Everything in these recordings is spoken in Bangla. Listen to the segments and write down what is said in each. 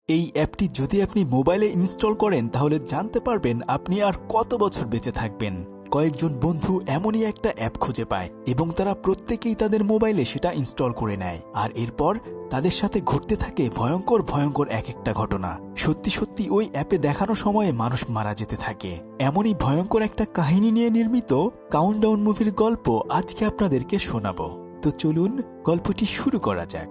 এই অ্যাপটি যদি আপনি মোবাইলে ইনস্টল করেন তাহলে জানতে পারবেন আপনি আর কত বছর বেঁচে থাকবেন। কয়েকজন বন্ধু এমনই একটা অ্যাপ খুঁজে পায় এবং তারা প্রত্যেকেই তাদের মোবাইলে সেটা ইনস্টল করে নেয়, আর এরপর তাদের সাথে ঘটতে থাকে ভয়ঙ্কর ভয়ঙ্কর এক একটা ঘটনা। সত্যি সত্যি ওই অ্যাপে দেখানো সময়ে মানুষ মারা যেতে থাকে। এমনই ভয়ঙ্কর একটা কাহিনী নিয়ে নির্মিত কাউন্টডাউন মুভির গল্প আজকে আপনাদেরকে শোনাবো। তো চলুন গল্পটি শুরু করা যাক।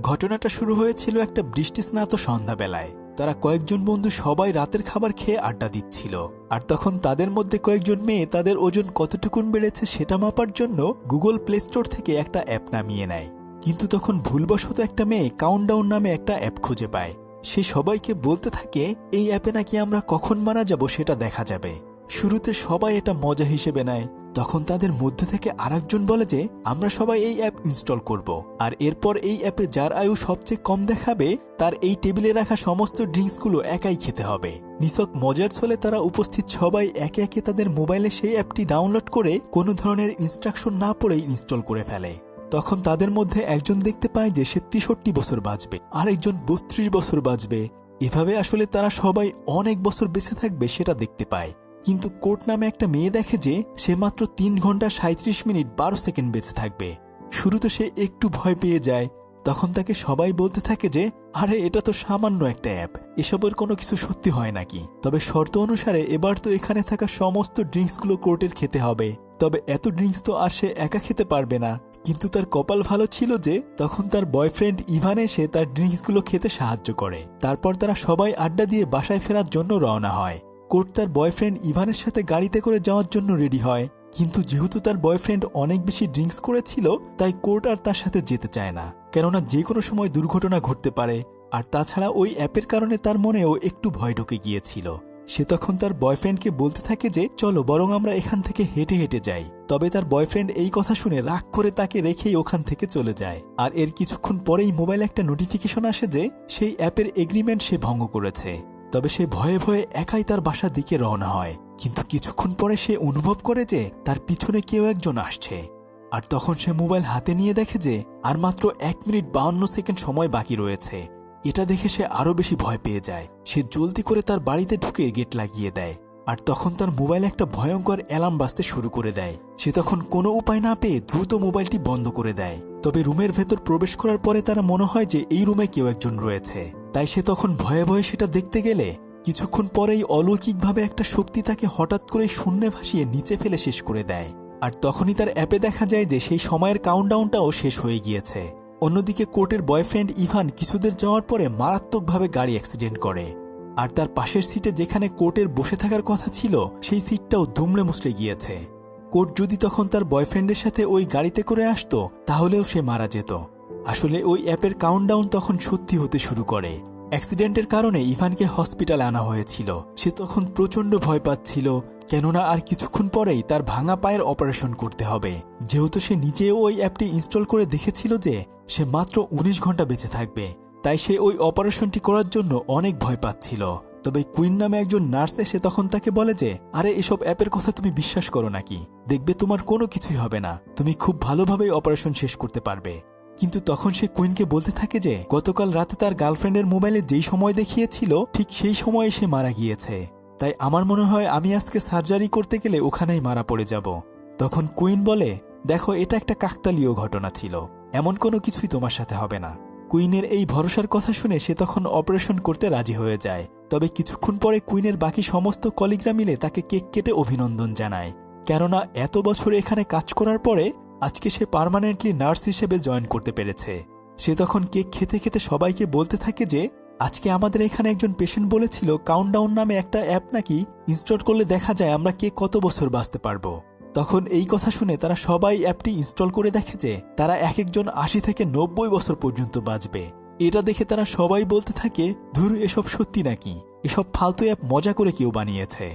ঘটনাটা শুরু হয়েছিল একটা বৃষ্টিস্নাত সন্ধ্যাবেলায়। তারা কয়েকজন বন্ধু সবাই রাতের খাবার খেয়ে আড্ডা দিচ্ছিল, আর তখন তাদের মধ্যে কয়েকজন মেয়ে তাদের ওজন কতটুকুন বেড়েছে সেটা মাপার জন্য গুগল প্লে স্টোর থেকে একটা অ্যাপ নামিয়ে নেয়। কিন্তু তখন ভুলবশত একটা মেয়ে কাউন্টডাউন নামে একটা অ্যাপ খুঁজে পায়। সে সবাইকে বলতে থাকে এই অ্যাপে নাকি আমরা কখন মারা যাব সেটা দেখা যাবে। শুরুতে সবাই এটা মজা হিসেবে নেয়। তখন তাদের মধ্যে থেকে আরেকজন বলে যে আমরা সবাই এই অ্যাপ ইনস্টল করব, আর এরপর এই অ্যাপে যার আয়ু সবচেয়ে কম দেখাবে তার এই টেবিলে রাখা সমস্ত ড্রিঙ্কসগুলো একাই খেতে হবে। নিছক মজার ছলে তারা উপস্থিত সবাই একে একে তাদের মোবাইলে সেই অ্যাপটি ডাউনলোড করে কোনো ধরনের ইনস্ট্রাকশন না পড়েই ইনস্টল করে ফেলে। তখন তাদের মধ্যে একজন দেখতে পায় যে সে 63 বছর বাঁচবে, আর একজন 32 বছর বাঁচবে। এভাবে আসলে তারা সবাই অনেক বছর বেঁচে থাকবে সেটা দেখতে পায়। কিন্তু কোর্ট নামে একটা মেয়ে দেখে যে সে মাত্র 3 ঘন্টা 37 মিনিট 12 সেকেন্ড বেঁচে থাকবে। শুরুতে সে একটু ভয় পেয়ে যায়। তখন তাকে সবাই বলতে থাকে যে আরে এটা তো সামান্য একটা অ্যাপ, এসবের কোনো কিছু সত্যি হয় নাকি। তবে শর্ত অনুসারে এবার তো এখানে থাকা সমস্ত ড্রিঙ্কসগুলো কোর্টের খেতে হবে। তবে এত ড্রিঙ্কস তো আর সে একা খেতে পারবে না। কিন্তু তার কপাল ভালো ছিল যে তখন তার বয়ফ্রেন্ড ইভান এসে তার ড্রিঙ্কসগুলো খেতে সাহায্য করে। তারপর তারা সবাই আড্ডা দিয়ে বাসায় ফেরার জন্য রওনা হয়। কোর্ট তার বয়ফ্রেন্ড ইভানের সাথে গাড়িতে করে যাওয়ার জন্য রেডি হয়, কিন্তু যেহেতু তার বয়ফ্রেন্ড অনেক বেশি ড্রিঙ্কস করেছিল তাই কোর্ট আর তার সাথে যেতে চায় না, কেননা যে কোনো সময় দুর্ঘটনা ঘটতে পারে। আর তাছাড়া ওই অ্যাপের কারণে তার মনেও একটু ভয় ঢুকে গিয়েছিল। সে তখন তার বয়ফ্রেন্ডকে বলতে থাকে যে চলো বরং আমরা এখান থেকে হেঁটে হেঁটে যাই। তবে তার বয়ফ্রেন্ড এই কথা শুনে রাগ করে তাকে রেখেই ওখান থেকে চলে যায়। আর এর কিছুক্ষণ পরেই মোবাইলে একটা নোটিফিকেশন আসে যে সেই অ্যাপের এগ্রিমেন্ট সে ভঙ্গ করেছে। তবে সে ভয়ে ভয়ে একাই তার বাসার দিকে রওনা হয়। কিন্তু কিছুক্ষণ পরে সে অনুভব করে যে তার পিছনে কেউ একজন আসছে। আর তখন সে মোবাইল হাতে নিয়ে দেখে যে আর মাত্র 1 মিনিট 52 সেকেন্ড সময় বাকি রয়েছে। এটা দেখে সে আরো বেশি ভয় পেয়ে যায়। সে জলদি করে তার বাড়িতে ঢুকে গেট লাগিয়ে দেয়। আর তখন তার মোবাইলে একটা ভয়ঙ্কর অ্যালার্ম বাজতে শুরু করে দেয়। সে তখন কোনো উপায় না পেয়ে দ্রুত মোবাইলটি বন্ধ করে দেয়। তবে রুমের ভেতর প্রবেশ করার পরে তার মনে হয় যে এই রুমে কেউ একজন রয়েছে। তাই সে তখন ভয়ে ভয়ে সেটা দেখতে গেলে কিছুক্ষণ পরেই অলৌকিকভাবে একটা শক্তি তাকে হঠাৎ করে শূন্যে ভাসিয়ে নিচে ফেলে শেষ করে দেয়। আর তখনই তার অ্যাপে দেখা যায় যে সেই সময়ের কাউন্টডাউনটাও শেষ হয়ে গিয়েছে। অন্যদিকে কোর্টের বয়ফ্রেন্ড ইভান কিছুদের যাওয়ার পরে মারাত্মকভাবে গাড়ি অ্যাক্সিডেন্ট করে। আর তার পাশের সিটে যেখানে কোর্টের বসে থাকার কথা ছিল সেই সিটটাও দুমড়ে মুচড়ে গিয়েছে। কোর্ট যদি তখন তার বয়ফ্রেন্ডের সাথে ওই গাড়িতে করে আসতো তাহলেও সে মারা যেত। আসলে ওই অ্যাপের কাউন্টডাউন তখন সত্যি হতে শুরু করে। অ্যাক্সিডেন্টের কারণে ইভানকে হসপিটালে আনা হয়েছিল। সে তখন প্রচণ্ড ভয় পাচ্ছিল, কেননা আর কিছুক্ষণ পরেই তার ভাঙা পায়ের অপারেশন করতে হবে। যেহেতু সে নিজেও ওই অ্যাপটি ইনস্টল করে দেখেছিল যে সে মাত্র 19 ঘন্টা বেঁচে থাকবে, তাই সে ওই অপারেশনটি করার জন্য অনেক ভয় পাচ্ছিল। তবে কুইন নামে একজন নার্স এসে তখন তাকে বলে যে আরে এসব অ্যাপের কথা তুমি বিশ্বাস করো নাকি, দেখবে তোমার কোনো কিছুই হবে না, তুমি খুব ভালোভাবেই অপারেশন শেষ করতে পারবে। কিন্তু তখন সে কুইনকে বলতে থাকে যে গতকাল রাতে তার গার্লফ্রেন্ডের মোবাইলে যেই সময় দেখিয়েছিল ঠিক সেই সময়ে সে মারা গিয়েছে। তাই আমার মনে হয় আমি আজকে সার্জারি করতে গেলে ওখানেই মারা পড়ে যাব। তখন কুইন বলে দেখো এটা একটা কাকতালীয় ঘটনা ছিল, এমন কোনো কিছুই তোমার সাথে হবে না। কুইনের এই ভরসার কথা শুনে সে তখন অপারেশন করতে রাজি হয়ে যায়। তবে কিছুক্ষণ পরে কুইনের বাকি সমস্ত কলিগরা মিলে তাকে কেক কেটে অভিনন্দন জানায়, কেননা এত বছর এখানে কাজ করার পরে আজকে সে পার্মানেন্টলি নার্স হিসেবে জয়েন করতে পেরেছে। সে তখন কেক খেতে খেতে সবাইকে বলতে থাকে যে আজকে আমাদের এখানে একজন পেশেন্ট বলেছিল কাউন্টডাউন নামে একটা অ্যাপ নাকি ইনস্টল করলে দেখা যায় আমরা কে কত বছর বাঁচতে পারবো। তখন এই কথা শুনে তারা সবাই অ্যাপটি ইনস্টল করে দেখে যে তারা এক একজন 80 থেকে 90 বছর পর্যন্ত বাঁচবে। এটা দেখে তারা সবাই বলতে থাকে ধুর এসব সত্যি নাকি, এসব ফালতু অ্যাপ মজা করে কেউ বানিয়েছে।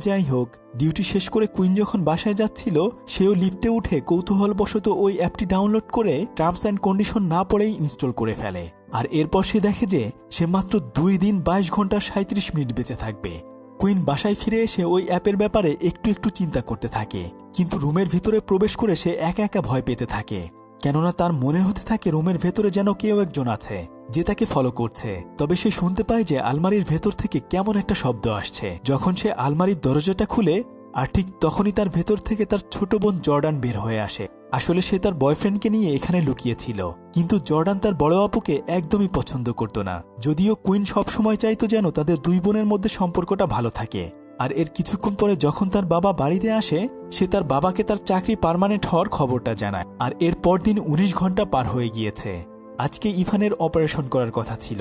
যাই হোক, ডিউটি শেষ করে কুইন যখন বাসায় যাচ্ছিল সেও লিফটে উঠে কৌতূহলবশত ওই অ্যাপটি ডাউনলোড করে টার্মস অ্যান্ড কন্ডিশন না পড়েই ইনস্টল করে ফেলে। আর এরপর সে দেখে যে সে মাত্র 2 দিন 22 ঘন্টা 37 মিনিট বেঁচে থাকবে। কুইন বাসায় ফিরে এসে ওই অ্যাপের ব্যাপারে একটু একটু চিন্তা করতে থাকে, কিন্তু রুমের ভিতরে প্রবেশ করে সে একা একা ভয় পেতে থাকে। কেননা তার মনে হতে থাকে রুমের ভেতরে যেন কেউ একজন আছে যে তাকে ফলো করছে। তবে সে শুনতে পায় যে আলমারির ভেতর থেকে কেমন একটা শব্দ আসছে। যখন সে আলমারির দরজাটা খুলে, আর ঠিক তখনই তার ভেতর থেকে তার ছোট বোন জর্ডান বের হয়ে আসে। আসলে সে তার বয়ফ্রেন্ডকে নিয়ে এখানে লুকিয়েছিল, কিন্তু জর্ডান তার বড় আপুকে একদমই পছন্দ করত না। যদিও কুইন সবসময় চাইতো যেন তাদের দুই বোনের মধ্যে সম্পর্কটা ভালো থাকে। আর এর কিছুক্ষণ পরে যখন তার বাবা বাড়িতে আসে, সে তার বাবাকে তার চাকরি পার্মানেন্ট হওয়ার খবরটা জানায়। আর এর পরদিন 19 ঘন্টা পার হয়ে গিয়েছে। আজকে ইভানের অপারেশন করার কথা ছিল।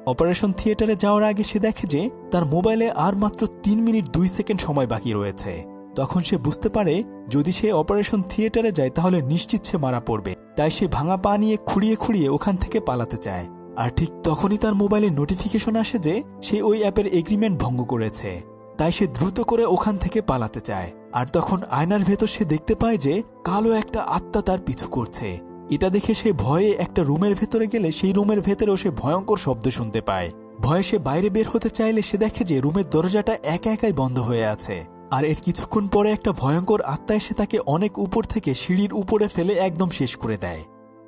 অপারেশন থিয়েটারে যাওয়ার আগে সে দেখে যে তার মোবাইলে আর মাত্র 3 মিনিট 2 সেকেন্ড সময় বাকি রয়েছে। তখন সে বুঝতে পারে যদি সে অপারেশন থিয়েটারে যায় তাহলে নিশ্চিত সে মারা পড়বে। তাই সে ভাঙা পা নিয়ে খুঁড়িয়ে খুঁড়িয়ে ওখান থেকে পালাতে চায়। আর ঠিক তখনই তার মোবাইলে নোটিফিকেশন আসে যে সে ওই অ্যাপের এগ্রিমেন্ট ভঙ্গ করেছে। তাই সে দ্রুত করে ওখান থেকে পালাতে চায়। আর তখন আয়নার ভেতর সে দেখতে পায় যে কালো একটা আত্মা তার পিছু করছে। এটা দেখে সে ভয়ে একটা রুমের ভেতরে গেলে সেই রুমের ভেতরেও সে ভয়ঙ্কর শব্দ শুনতে পায়। ভয়ে সে বাইরে বের হতে চাইলে সে দেখে যে রুমের দরজাটা একা একাই বন্ধ হয়ে আছে। আর এর কিছুক্ষণ পরে একটা ভয়ঙ্কর আত্মা এসে তাকে অনেক উপর থেকে সিঁড়ির উপরে ফেলে একদম শেষ করে দেয়।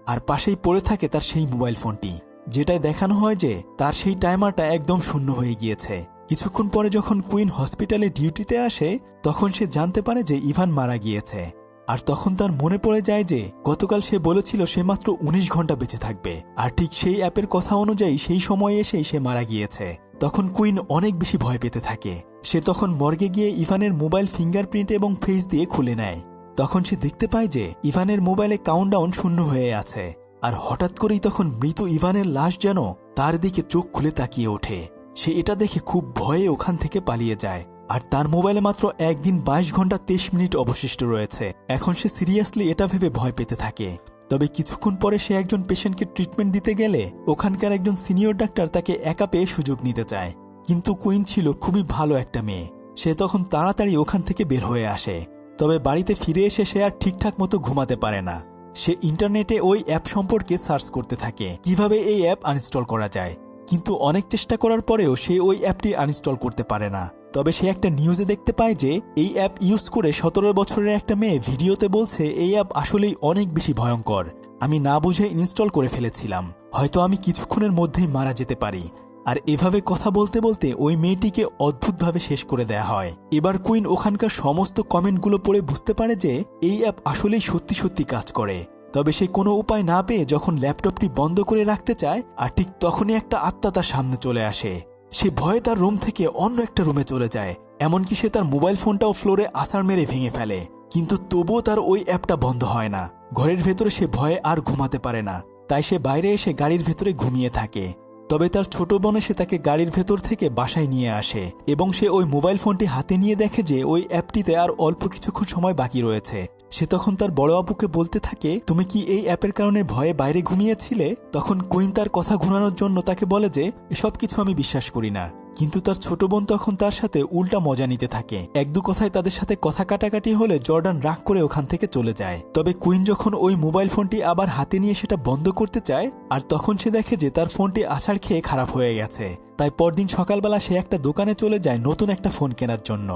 আর পাশেই পড়ে থাকে তার সেই মোবাইল ফোনটি, যেটায় দেখানো হয় যে তার সেই টাইমারটা একদম শূন্য হয়ে গিয়েছে। কিছুক্ষণ পরে যখন কুইন হসপিটালে ডিউটিতে আসে, তখন সে জানতে পারে যে ইভান মারা গিয়েছে। আর তখন তার মনে পড়ে যায় যে গতকাল সে বলেছিল সে মাত্র 19 ঘন্টা বেঁচে থাকবে, আর ঠিক সেই অ্যাপের কথা অনুযায়ী সেই সময়ে এসেই সে মারা গিয়েছে। তখন কুইন অনেক বেশি ভয় পেতে থাকে। সে তখন মর্গে গিয়ে ইভানের মোবাইল ফিঙ্গারপ্রিন্ট এবং ফেস দিয়ে খুলে নেয়। তখন সে দেখতে পায় যে ইভানের মোবাইলে কাউন্টডাউন শূন্য হয়ে আছে। আর হঠাৎ করেই তখন মৃত ইভানের লাশ যেন তার দিকে চোখ খুলে তাকিয়ে ওঠে। সে এটা দেখে খুব ভয়ে ওখান থেকে পালিয়ে যায়। আর তার মোবাইলে মাত্র 1 দিন 22 ঘন্টা 23 মিনিট অবশিষ্ট রয়েছে। এখন সে সিরিয়াসলি এটা ভেবে ভয় পেতে থাকে। তবে কিছুক্ষণ পরে সে একজন পেশেন্টকে ট্রিটমেন্ট দিতে গেলে ওখানকার একজন সিনিয়র ডাক্তার তাকে একা পেয়ে সুযোগ নিতে চায়। কিন্তু কুইন ছিল খুবই ভালো একটা মেয়ে। সে তখন তাড়াতাড়ি ওখান থেকে বের হয়ে আসে। তবে বাড়িতে ফিরে এসে সে আর ঠিকঠাক মতো ঘুমাতে পারে না। সে ইন্টারনেটে ওই অ্যাপ সম্পর্কে সার্চ করতে থাকে কিভাবে এই অ্যাপ আনইনস্টল করা যায়। কিন্তু অনেক চেষ্টা করার পরেও সে ওই অ্যাপটি আনইনস্টল করতে পারে না। তবে সে একটা নিউজে দেখতে পায় যে এই অ্যাপ ইউজ করে 17 বছরের একটা মেয়ে ভিডিওতে বলছে এই অ্যাপ আসলেই অনেক বেশি ভয়ঙ্কর। আমি না বুঝে ইনস্টল করে ফেলেছিলাম, হয়তো আমি কিছুক্ষণের মধ্যেই মারা যেতে পারি। আর এভাবে কথা বলতে বলতে ওই মেয়েটিকে অদ্ভুতভাবে শেষ করে দেয়া হয়। এবার কুইন ওখানকার সমস্ত কমেন্টগুলো পড়ে বুঝতে পারে যে এই অ্যাপ আসলেই সত্যি সত্যি কাজ করে। তবে সে কোনো উপায় না পেয়ে যখন ল্যাপটপটি বন্ধ করে রাখতে চায়, আর ঠিক তখনই একটা আত্মা তার সামনে চলে আসে। সে ভয়ে তার রুম থেকে অন্য একটা রুমে চলে যায়। এমনকি সে তার মোবাইল ফোনটাও ফ্লোরে আছাড় মেরে ভেঙে ফেলে। কিন্তু তবুও তার ওই অ্যাপটা বন্ধ হয় না। ঘরের ভেতরে সে ভয়ে আর ঘুমাতে পারে না। তাই সে বাইরে এসে গাড়ির ভেতরে ঘুমিয়ে থাকে। তবে তার ছোট বোন এসে তাকে গাড়ির ভেতর থেকে বাসায় নিয়ে আসে এবং সে ওই মোবাইল ফোনটি হাতে নিয়ে দেখে যে ওই অ্যাপটিতে আর অল্প কিছুক্ষণ সময় বাকি রয়েছে। সে তখন তার বড় আপুকে বলতে থাকে, তুমি কি এই অ্যাপের কারণে ভয়ে বাইরে ঘুমিয়েছিলে? তখন কুইন তার কথা ঘোরানোর জন্য তাকে বলে যে এসব কিছু আমি বিশ্বাস করি না। কিন্তু তার ছোট বোন তখন তার সাথে উল্টা মজা নিতে থাকে। এক দু কথায় তাদের সাথে কথা কাটাকাটি হলে জর্ডান রাগ করে ওখান থেকে চলে যায়। তবে কুইন যখন ওই মোবাইল ফোনটি আবার হাতে নিয়ে সেটা বন্ধ করতে চায়, আর তখন সে দেখে যে তার ফোনটি আছাড় খেয়ে খারাপ হয়ে গেছে। তাই পরদিন সকালবেলা সে একটা দোকানে চলে যায় নতুন একটা ফোন কেনার জন্য।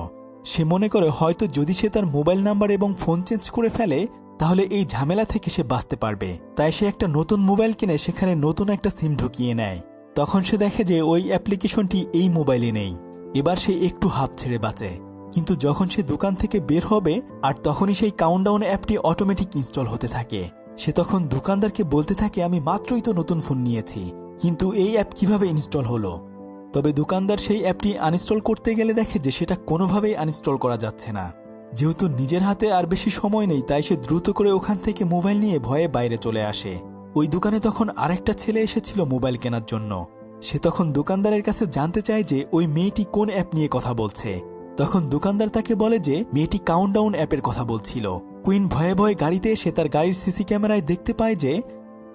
সে মনে করে হয়তো যদি সে তার মোবাইল নাম্বার এবং ফোন চেঞ্জ করে ফেলে তাহলে এই ঝামেলা থেকে সে বাঁচতে পারবে। তাই সে একটা নতুন মোবাইল কিনে সেখানে নতুন একটা সিম ঢুকিয়ে নেয়। তখন সে দেখে যে ওই অ্যাপ্লিকেশনটি এই মোবাইলে নেই। এবার সে একটু হাঁপ ছেড়ে বাঁচে। কিন্তু যখন সে দোকান থেকে বের হবে আর তখনই সেই কাউন্টডাউন অ্যাপটি অটোমেটিক ইনস্টল হতে থাকে। সে তখন দোকানদারকে বলতে থাকে, আমি মাত্রই তো নতুন ফোন নিয়েছি, কিন্তু এই অ্যাপ কিভাবে ইনস্টল হলো? তবে দোকানদার সেই অ্যাপটি আনইনস্টল করতে গেলে দেখে যে সেটা কোনোভাবেই আনইনস্টল করা যাচ্ছে না। যেহেতু নিজের হাতে আর বেশি সময় নেই, তাই সে দ্রুত করে ওখান থেকে মোবাইল নিয়ে ভয়ে বাইরে চলে আসে। ওই দোকানে তখন আরেকটা ছেলে এসেছিল মোবাইল কেনার জন্য। সে তখন দোকানদারের কাছে জানতে চায় যে ওই মেয়েটি কোন অ্যাপ নিয়ে কথা বলছে। তখন দোকানদার তাকে বলে যে মেয়েটি কাউন্টডাউন অ্যাপের কথা বলছিল। কুইন ভয়ে ভয়ে গাড়িতে এসে তার গাড়ির সিসি ক্যামেরায় দেখতে পায় যে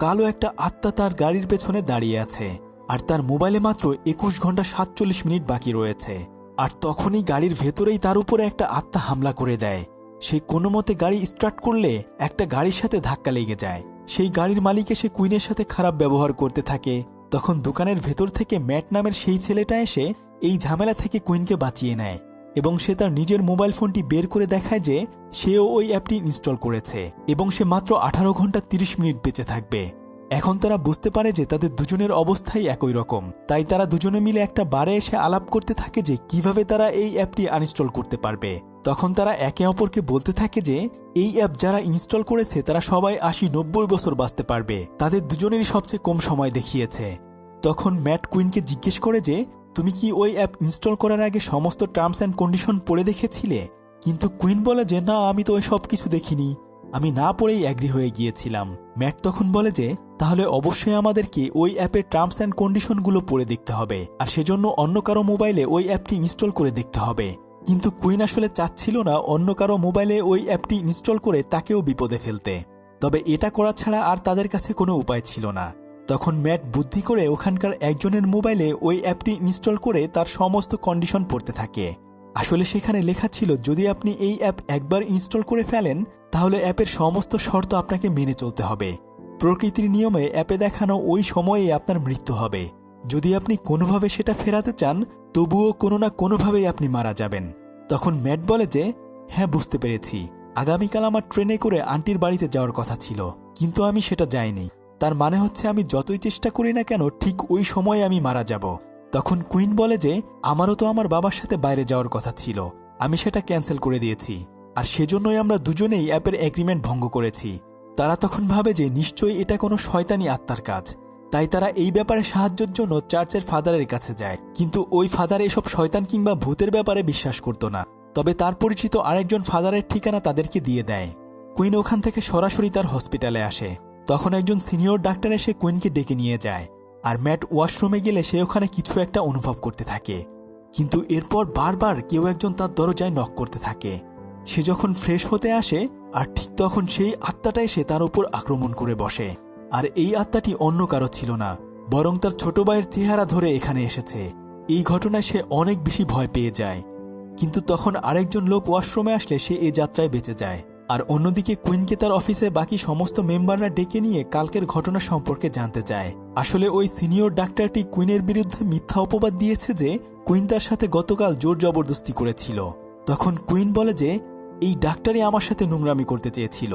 কালো একটা আত্মা তার গাড়ির পেছনে দাঁড়িয়ে আছে। আর তার মোবাইলে মাত্র 21 ঘন্টা 47 মিনিট বাকি রয়েছে। আর তখনই গাড়ির ভেতরেই তার উপরে একটা আত্মা হামলা করে দেয়। সে কোনো মতে গাড়ি স্টার্ট করলে একটা গাড়ির সাথে ধাক্কা লেগে যায়। সেই গাড়ির মালিক এসে কুইনের সাথে খারাপ ব্যবহার করতে থাকে। তখন দোকানের ভেতর থেকে ম্যাট নামের সেই ছেলেটা এসে এই ঝামেলা থেকে কুইনকে বাঁচিয়ে নেয়। এবং সে তার নিজের মোবাইল ফোনটি বের করে দেখায় যে সেও ওই অ্যাপটি ইনস্টল করেছে এবং সে মাত্র 18 ঘন্টা 30 মিনিট বেঁচে থাকবে। এখন তারা বুঝতে পারে যে তাদের দুজনের অবস্থাই একই রকম, তাই তারা দুজনে মিলে একটা বারে এসে আলাপ করতে থাকে যে কিভাবে তারা এই অ্যাপটি আনইনস্টল করতে পারবে। তখন তারা একে অপরকে বলতে থাকে যে এই অ্যাপ যারা ইনস্টল করেছে তারা সবাই 80-90 বছর বাঁচতে পারবে, তাদের দুজনেরই সবচেয়ে কম সময় দেখিয়েছে। তখন ম্যাট কুইনকে জিজ্ঞেস করে যে তুমি কি ওই অ্যাপ ইনস্টল করার আগে সমস্ত টার্মস অ্যান্ড কন্ডিশন পড়ে দেখেছিলে? কিন্তু কুইন বলে যে না, আমি তো ওই সব কিছু দেখিনি, আমি না পড়েই অ্যাগ্রি হয়ে গিয়েছিলাম। ম্যাট তখন বলে যে তাহলে অবশ্যই আমাদেরকে ওই অ্যাপের টার্মস অ্যান্ড কন্ডিশনগুলো পড়ে দেখতে হবে, আর সেজন্য অন্য কারো মোবাইলে ওই অ্যাপটি ইনস্টল করে দেখতে হবে। কিন্তু কুইন আসলে চাচ্ছিল না অন্য কারো মোবাইলে ওই অ্যাপটি ইনস্টল করে তাকেও বিপদে ফেলতে, তবে এটা করা ছাড়া আর তাদের কাছে কোনো উপায় ছিল না। তখন ম্যাট বুদ্ধি করে ওখানকার একজনের মোবাইলে ওই অ্যাপটি ইনস্টল করে তার সমস্ত কন্ডিশন পড়তে থাকে। আসলে সেখানে লেখা ছিল যদি আপনি এই অ্যাপ একবার ইনস্টল করে ফেলেন তাহলে অ্যাপের সমস্ত শর্ত আপনাকে মেনে চলতে হবে। প্রকৃতির নিয়মে অ্যাপে দেখানো ওই সময়ে আপনার মৃত্যু হবে। যদি আপনি কোনোভাবে সেটা ফেরাতে চান তবুও কোনো না কোনোভাবেই আপনি মারা যাবেন। তখন ম্যাট বলে যে হ্যাঁ, বুঝতে পেরেছি, আগামীকাল আমার ট্রেনে করে আন্টির বাড়িতে যাওয়ার কথা ছিল, কিন্তু আমি সেটা যাইনি। তার মানে হচ্ছে আমি যতই চেষ্টা করি না কেন ঠিক ওই সময়ে আমি মারা যাব। তখন কুইন বলে যে আমারও তো আমার বাবার সাথে বাইরে যাওয়ার কথা ছিল, আমি সেটা ক্যান্সেল করে দিয়েছি, আর সেজন্যই আমরা দুজনেই অ্যাপের এগ্রিমেন্ট ভঙ্গ করেছি। তারা তখন ভাবে যে নিশ্চয়ই এটা কোনো শয়তানি আত্মার কাজ, তাই তারা এই ব্যাপারে সাহায্যের জন্য চার্চের ফাদারের কাছে যায়। কিন্তু ওই ফাদার এসব শয়তান কিংবা ভূতের ব্যাপারে বিশ্বাস করত না, তবে তার পরিচিত আরেকজন ফাদারের ঠিকানা তাদেরকে দিয়ে দেয়। কুইন ওখান থেকে সরাসরি তার হসপিটালে আসে। তখন একজন সিনিয়র ডাক্তার এসে কুইনকে ডেকে নিয়ে যায়, আর ম্যাট ওয়াশরুমে গেলে সে ওখানে কিছু একটা অনুভব করতে থাকে। কিন্তু এরপর বারবার কেউ একজন তার দরজায় নক করতে থাকে। সে যখন ফ্রেশ হতে আসে আর ঠিক তখন সেই আত্মাটা এসে তার উপর আক্রমণ করে বসে। আর এই আত্মাটি অন্য কারো ছিল না, বরং তার ছোট ভাইয়ের চেহারা ধরে এখানে এসেছে। এই ঘটনায় সে অনেক বেশি ভয় পেয়ে যায়। কিন্তু তখন আরেকজন লোক ওয়াশরুমে আসলে সে এই যাত্রায় বেঁচে যায়। আর অন্যদিকে কুইনকে তার অফিসে বাকি সমস্ত মেম্বাররা ডেকে নিয়ে কালকের ঘটনা সম্পর্কে জানতে চায়। আসলে ওই সিনিয়র ডাক্তারটি কুইনের বিরুদ্ধে মিথ্যা অপবাদ দিয়েছে যে কুইন তার সাথে গতকাল জোর জবরদস্তি করেছিল। তখন কুইন বলে যে এই ডাক্তারই আমার সাথে নোংরামি করতে চেয়েছিল।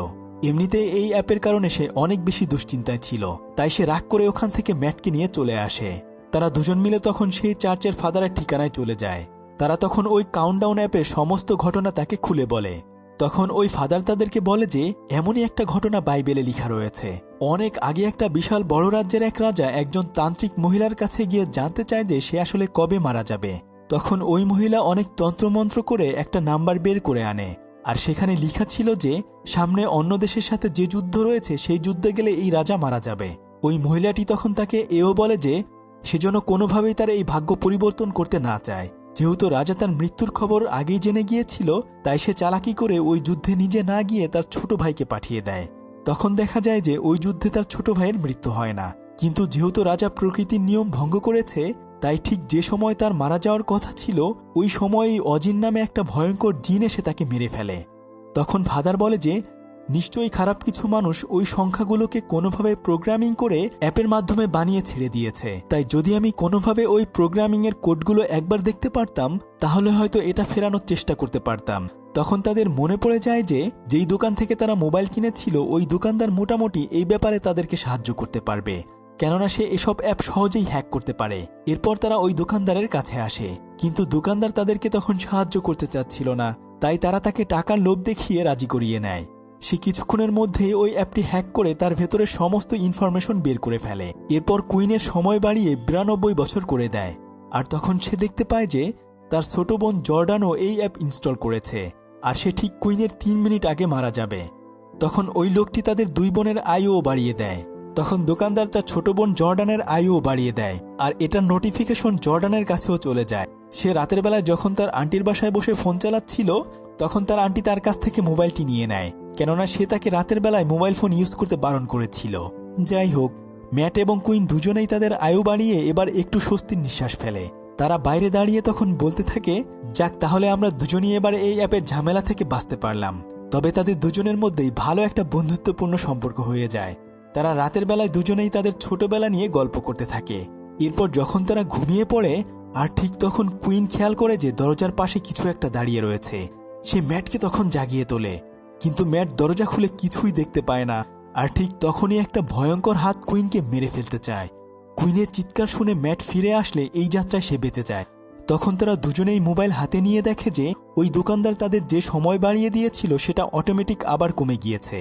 এমনিতে এই অ্যাপের কারণে সে অনেক বেশি দুশ্চিন্তায় ছিল, তাই সে রাগ করে ওখান থেকে ম্যাটকে নিয়ে চলে আসে। তারা দুজন মিলে তখন সেই চার্চের ফাদারের ঠিকানায় চলে যায়। তারা তখন ওই কাউন্টডাউন অ্যাপের সমস্ত ঘটনা তাকে খুলে বলে। তখন ওই ফাদার তাদেরকে বলে যে এমনই একটা ঘটনা বাইবেলে লেখা রয়েছে। অনেক আগে একটা বিশাল বড় রাজ্যের এক রাজা একজন তান্ত্রিক মহিলার কাছে গিয়ে জানতে চায় যে সে আসলে কবে মারা যাবে। তখন ওই মহিলা অনেক তন্ত্রমন্ত্র করে একটা নাম্বার বের করে আনে, আর সেখানে লেখা ছিল যে সামনে অন্য দেশের সাথে যে যুদ্ধ রয়েছে সেই যুদ্ধে গেলে এই রাজা মারা যাবে। ওই মহিলাটি তখন তাকে এও বলে যে সেজন্য কোনোভাবেই তার এই ভাগ্য পরিবর্তন করতে না চায়। যেহেতু রাজা তার মৃত্যুর খবর আগেই জেনে গিয়েছিল, তাই সে চালাকি করে ওই যুদ্ধে নিজে না গিয়ে তার ছোট ভাইকে পাঠিয়ে দেয়। তখন দেখা যায় যে ওই যুদ্ধে তার ছোট ভাইয়ের মৃত্যু হয় না, কিন্তু যেহেতু রাজা প্রকৃতির নিয়ম ভঙ্গ করেছে তাই ঠিক যে সময় তার মারা যাওয়ার কথা ছিল ওই সময়ই অজিন নামে একটা ভয়ঙ্কর জিন এসে তাকে মেরে ফেলে। তখন ফাদার বলে যে নিশ্চয়ই খারাপ কিছু মানুষ ওই সংখ্যাগুলোকে কোনোভাবে প্রোগ্রামিং করে অ্যাপের মাধ্যমে বানিয়ে ছেড়ে দিয়েছে। তাই যদি আমি কোনোভাবে ওই প্রোগ্রামিংয়ের কোডগুলো একবার দেখতে পারতাম তাহলে হয়তো এটা ফেরানোর চেষ্টা করতে পারতাম। তখন তাদের মনে পড়ে যায় যে যেই দোকান থেকে তারা মোবাইল কিনেছিল ওই দোকানদার মোটামুটি এই ব্যাপারে তাদেরকে সাহায্য করতে পারবে, কেননা সে এসব অ্যাপ সহজেই হ্যাক করতে পারে। এরপর তারা ওই দোকানদারের কাছে আসে, কিন্তু দোকানদার তাদেরকে তখন সাহায্য করতে চাচ্ছিল না, তাই তারা তাকে টাকার লোভ দেখিয়ে রাজি করিয়ে নেয়। সে কিছুক্ষণের মধ্যেই ওই অ্যাপটি হ্যাক করে তার ভেতরের সমস্ত ইনফরমেশন বের করে ফেলে। এরপর কুইনের সময় বাড়িয়ে 92 বছর করে দেয়। আর তখন সে দেখতে পায় যে তার ছোট বোন জর্ডানও এই অ্যাপ ইনস্টল করেছে, আর সে ঠিক কুইনের 3 মিনিট আগে মারা যাবে। তখন ওই লোকটি তাদের 2 বোনের আয়ুও বাড়িয়ে দেয়। তখন দোকানদার তার ছোট বোন জর্ডানের আয়ুও বাড়িয়ে দেয়, আর এটার নোটিফিকেশন জর্ডানের কাছেও চলে যায়। সে রাতের বেলায় যখন তার আন্টির বাসায় বসে ফোন চালাচ্ছিল তখন তার আন্টি তার কাছ থেকে মোবাইলটি নিয়ে নেয়, কেননা সে তাকে রাতের বেলায় মোবাইল ফোন ইউজ করতে বারণ করেছিল। যাই হোক, ম্যাট এবং কুইন দুজনেই তাদের আয়ু বাড়িয়ে এবার একটু স্বস্তির নিঃশ্বাস ফেলে। তারা বাইরে দাঁড়িয়ে তখন বলতে থাকে, যাক তাহলে আমরা দুজনই এবার এই অ্যাপের ঝামেলা থেকে বাঁচতে পারলাম। তবে তাদের দুজনের মধ্যেই ভালো একটা বন্ধুত্বপূর্ণ সম্পর্ক হয়ে যায়। তারা রাতের বেলায় দুজনেই তাদের ছোটবেলা নিয়ে গল্প করতে থাকে। এরপর যখন তারা ঘুমিয়ে পড়ে আর ঠিক তখন কুইন খেয়াল করে যে দরজার পাশে কিছু একটা দাঁড়িয়ে রয়েছে। সে ম্যাটকে তখন জাগিয়ে তোলে, কিন্তু ম্যাট দরজা খুলে কিছুই দেখতে পায় না। আর ঠিক তখনই একটা ভয়ঙ্কর হাত কুইনকে মেরে ফেলতে চায়। কুইনের চিৎকার শুনে ম্যাট ফিরে আসলে এই যাত্রায় সে বেঁচে যায়। তখন তারা দুজনেই মোবাইল হাতে নিয়ে দেখে যে ওই দোকানদার তাদের যে সময় বাড়িয়ে দিয়েছিল সেটা অটোমেটিক আবার কমে গিয়েছে।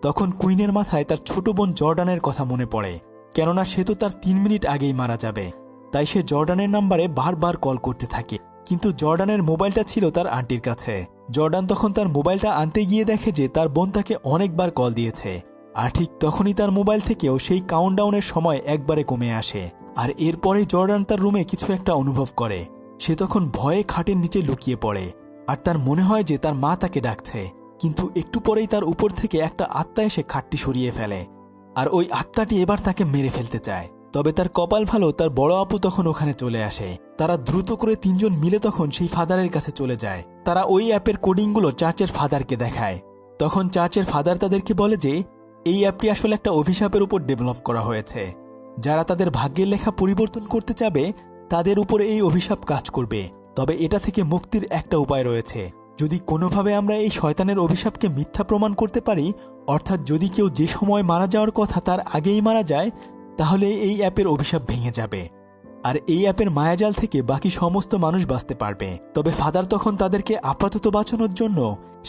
তখন কুইনের মাথায় তার ছোট বোন জর্ডানের কথা মনে পড়ে, কেননা সে তো তার 3 মিনিট আগেই মারা যাবে। তাই সে জর্ডানের নাম্বারে বারবার কল করতে থাকে, কিন্তু জর্ডানের মোবাইলটা ছিল তার আন্টির কাছে। জর্ডান তখন তার মোবাইলটা আনতে গিয়ে দেখে যে তার বোন তাকে অনেকবার কল দিয়েছে। আর ঠিক তখনই তার মোবাইল থেকেও সেই কাউন্টডাউনের সময় একবারে কমে আসে। আর এরপরে জর্ডান তার রুমে কিছু একটা অনুভব করে। সে তখন ভয়ে খাটের নিচে লুকিয়ে পড়ে, আর তার মনে হয় যে তার মা তাকে ডাকছে। কিন্তু একটু পরেই তার উপর থেকে একটা আত্মা এসে খাটটি সরিয়ে ফেলে, আর ওই আত্মাটি এবার তাকে মেরে ফেলতে চায়। তবে তার কপাল ভালো, তার বড় আপু তখন ওখানে চলে আসে। তারা দ্রুত করে 3 জন মিলে তখন সেই ফাদারের কাছে চলে যায়। তারা ওই অ্যাপের কোডিংগুলো চার্চের ফাদারকে দেখায়। তখন চার্চের ফাদার তাদেরকে বলে যে এই অ্যাপটি আসলে একটা অভিশাপের উপর ডেভেলপ করা হয়েছে। যারা তাদের ভাগ্যের লেখা পরিবর্তন করতে চাবে তাদের উপরে এই অভিশাপ কাজ করবে। তবে এটা থেকে মুক্তির একটা উপায় রয়েছে। যদি কোনোভাবে আমরা এই শয়তানের অভিশাপকে মিথ্যা প্রমাণ করতে পারি, অর্থাৎ যদি কেউ যে সময় মারা যাওয়ার কথা তার আগেই মারা যায়, তাহলে এই অ্যাপের অভিশাপ ভেঙে যাবে, আর এই অ্যাপের মায়াজাল থেকে বাকি সমস্ত মানুষ বাঁচতে পারবে। তবে ফাদার তখন তাদেরকে আপাতত বাঁচানোর জন্য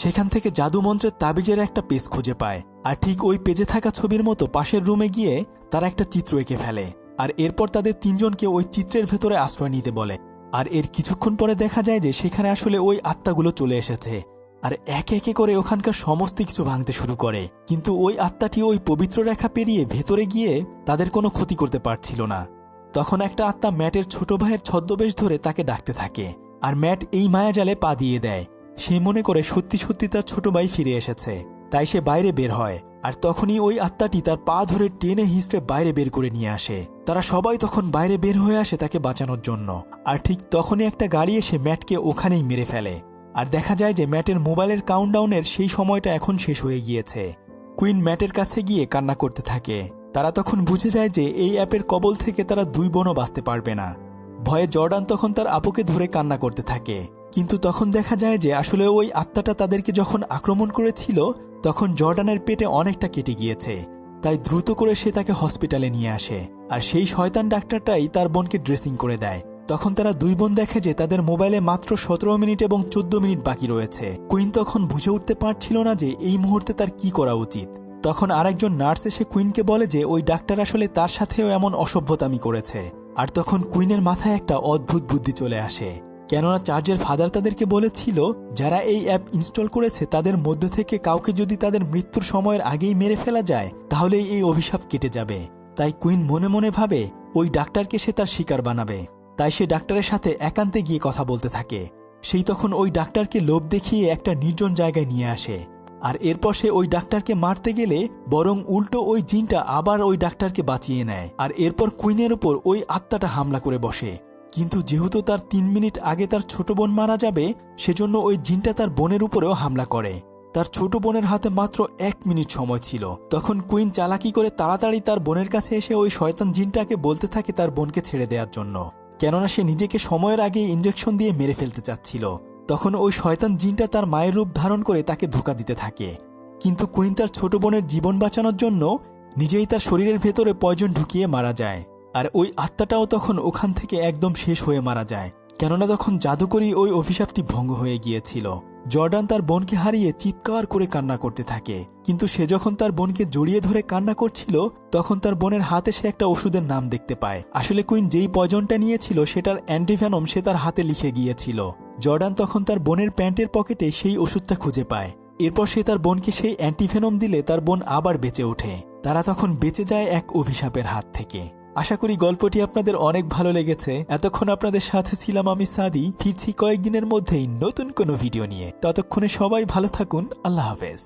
সেখান থেকে জাদুমন্ত্রের তাবিজের একটা পেজ খুঁজে পায়। আর ঠিক ওই পেজে থাকা ছবির মতো পাশের রুমে গিয়ে তারা একটা চিত্র এঁকে ফেলে। আর এরপর তাদের 3 জনকে ওই চিত্রের ভেতরে আশ্রয় নিতে বলে। আর এর কিছুক্ষণ পরে দেখা যায় যে সেখানে আসলে ওই আত্মাগুলো চলে এসেছে, আর একে একে করে ওখানকার সমস্ত কিছু ভাঙতে শুরু করে। কিন্তু ওই আত্মাটি ওই পবিত্র রেখা পেরিয়ে ভেতরে গিয়ে তাদের কোনো ক্ষতি করতে পারছিল না। তখন একটা আত্মা ম্যাটের ছোট ভাইয়ের ছদ্মবেশ ধরে তাকে ডাকতে থাকে, আর ম্যাট এই মায়াজালে পা দিয়ে দেয়। সে মনে করে সত্যি সত্যি তার ছোট ভাই ফিরে এসেছে, তাই সে বাইরে বের হয়। আর তখনই ওই আত্মাটি তার পা ধরে টেনে হিঁচড়ে বাইরে বের করে নিয়ে আসে। তারা সবাই তখন বাইরে বের হয়ে আসে তাকে বাঁচানোর জন্য। আর ঠিক তখনই একটা গাড়ি এসে ম্যাটকে ওখানেই মেরে ফেলে। আর দেখা যায় যে ম্যাটের মোবাইলের কাউন্টডাউনের সেই সময়টা এখন শেষ হয়ে গিয়েছে। কুইন ম্যাটের কাছে গিয়ে কান্না করতে থাকে। তারা তখন বুঝে যায় যে এই অ্যাপের কবল থেকে তারা 2 বোনও বাঁচতে পারবে না। ভয়ে জর্ডান তখন তার আপুকে ধরে কান্না করতে থাকে। কিন্তু তখন দেখা যায় যে আসলে ওই আত্মাটা তাদেরকে যখন আক্রমণ করেছিল তখন জর্ডানের পেটে অনেকটা কেটে গিয়েছে। তাই দ্রুত করে সে তাকে হসপিটালে নিয়ে আসে, আর সেই শয়তান ডাক্তারটাই তার বোনকে ড্রেসিং করে দেয়। তখন তারা 2 বোন দেখে যে তাদের মোবাইলে মাত্র 17 মিনিট এবং 14 মিনিট বাকি রয়েছে। কুইন তখন বুঝে উঠতে পারছিল না যে এই মুহূর্তে তার কি করা উচিত। তখন আরেকজন নার্স এসে কুইনকে বলে যে ওই ডাক্তার আসলে তার সাথেও এমন অসভ্যতামি করেছে। আর তখন কুইনের মাথায় একটা অদ্ভুত বুদ্ধি চলে আসে, কেননা চার্চের ফাদার তাদেরকে বলেছিল যারা এই অ্যাপ ইনস্টল করেছে তাদের মধ্য থেকে কাউকে যদি তাদের মৃত্যুর সময়ের আগেই মেরে ফেলা যায় তাহলে এই অভিশাপ কেটে যাবে। তাই কুইন মনে মনে ভাবে ওই ডাক্তারকে সে তার শিকার বানাবে। তাই সে ডাক্তারের সাথে একান্তে গিয়ে কথা বলতে থাকে। সেই তখন ওই ডাক্তারকে লোভ দেখিয়ে একটা নির্জন জায়গায় নিয়ে আসে। আর এরপর সে ওই ডাক্তারকে মারতে গেলে বরং উল্টো ওই জিনটা আবার ওই ডাক্তারকে বাঁচিয়ে নেয়। আর এরপর কুইনের উপর ওই আত্মাটা হামলা করে বসে। কিন্তু যেহেতু তার 3 মিনিট আগে তার ছোট বোন মারা যাবে, সেজন্য ওই জিনটা তার বোনের উপরেও হামলা করে। তার ছোট বোনের হাতে মাত্র 1 মিনিট সময় ছিল। তখন কুইন চালাকি করে তাড়াতাড়ি তার বোনের কাছে এসে ওই শয়তান জিনটাকে বলতে থাকে তার বোনকে ছেড়ে দেওয়ার জন্য, কেননা সে নিজেকে সময়ের আগে ইঞ্জেকশন দিয়ে মেরে ফেলতে চাচ্ছিল। তখন ওই শয়তান জিনটা তার মায়ের রূপ ধারণ করে তাকে ধোঁকা দিতে থাকে। কিন্তু কুইন তার ছোট বোনের জীবন বাঁচানোর জন্য নিজেই তার শরীরের ভেতরে পয়জন ঢুকিয়ে মারা যায়। আর ওই আত্মাটাও তখন ওখান থেকে একদম শেষ হয়ে মারা যায়, কেননা তখন জাদুকরি ওই অভিশাপটি ভঙ্গ হয়ে গিয়েছিল। জর্ডান তার বোনকে হারিয়ে চিৎকার করে কান্না করতে থাকে। কিন্তু সে যখন তার বোনকে জড়িয়ে ধরে কান্না করছিল তখন তার বোনের হাতে সে একটা ওষুধের নাম দেখতে পায়। আসলে কুইন যেই পয়জনটা নিয়েছিল সেটার অ্যান্টিভেনম সে তার হাতে লিখে গিয়েছিল। জর্ডান তখন তার বোনের প্যান্টের পকেটে সেই ওষুধটা খুঁজে পায়। এরপর সে তার বোনকে সেই অ্যান্টিভেনম দিলে তার বোন আবার বেঁচে ওঠে। তারা তখন বেঁচে যায় এক অভিশাপের হাত থেকে। আশা করি গল্পটি আপনাদের অনেক ভালো লেগেছে। এতক্ষণ আপনাদের সাথে ছিলাম আমি সাদি। ফিরছি কয়েকদিনের মধ্যেই নতুন কোনো ভিডিও নিয়ে। ততক্ষণে সবাই ভালো থাকুন। আল্লাহ হাফেজ।